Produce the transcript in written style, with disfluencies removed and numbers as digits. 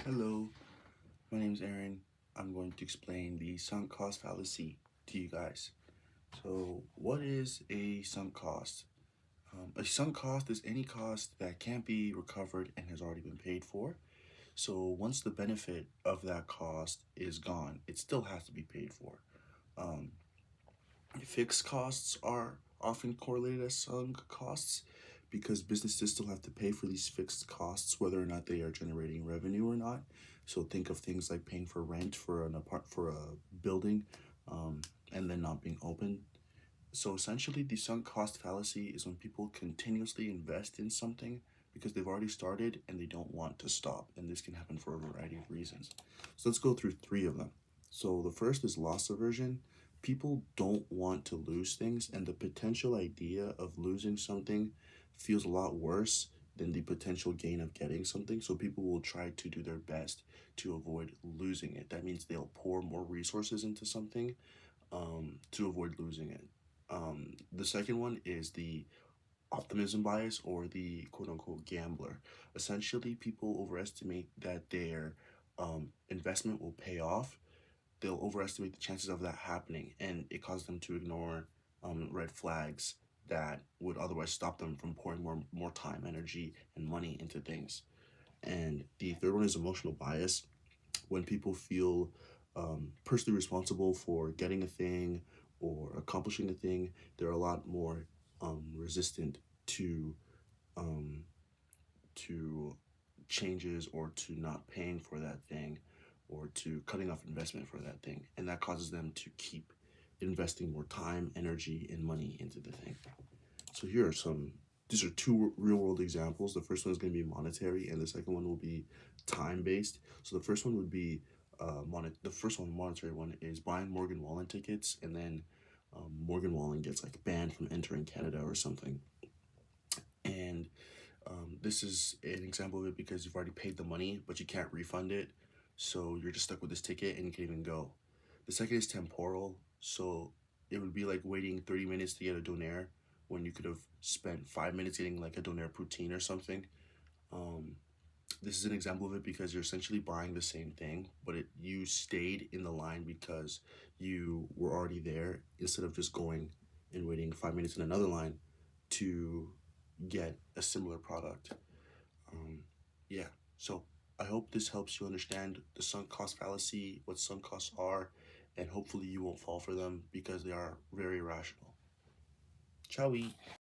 Hello, my name is Aaron. I'm going to explain the sunk cost fallacy to you guys. So, what is a sunk cost? A sunk cost is any cost that can't be recovered and has already been paid for. So, once the benefit of that cost is gone, it still has to be paid for. Um, Fixed costs are often correlated as sunk costs because businesses still have to pay for these fixed costs whether or not they are generating revenue or not. So think of things like paying for rent for a building, and then not being open. So essentially, the sunk cost fallacy is when people continuously invest in something because they've already started and they don't want to stop. And this can happen for a variety of reasons. So let's go through three of them. So the first is loss aversion. People don't want to lose things, and the potential idea of losing something feels a lot worse than the potential gain of getting something. So people will try to do their best to avoid losing it. That means they'll pour more resources into something to avoid losing it. The second one is the optimism bias or the quote unquote gambler. Essentially, people overestimate that their investment will pay off. They'll overestimate the chances of that happening, and it causes them to ignore red flags that would otherwise stop them from pouring more time, energy, and money into things. And the third one is emotional bias. When people feel personally responsible for getting a thing or accomplishing a thing, they're a lot more resistant to um, to changes or to not paying for that thing or to cutting off investment for that thing, and that causes them to keep investing more time, energy, and money into the thing. So here are some. These are two real world examples. The first one is going to be monetary, and the second one will be time based. So the first one would be the first one, monetary one, is buying Morgan Wallen tickets, and then Morgan Wallen gets like banned from entering Canada or something. And this is an example of it because you've already paid the money, but you can't refund it, so you're just stuck with this ticket and you can't even go. The second is temporal, so it would be like waiting 30 minutes to get a donaire when you could have spent 5 minutes getting like a donaire poutine or something. Um, this is an example of it because you're essentially buying the same thing, but you stayed in the line because you were already there instead of just going and waiting 5 minutes in another line to get a similar product. Um, yeah, so I hope this helps you understand the sunk cost fallacy, what sunk costs are, and hopefully you won't fall for them because they are very irrational. Ciao.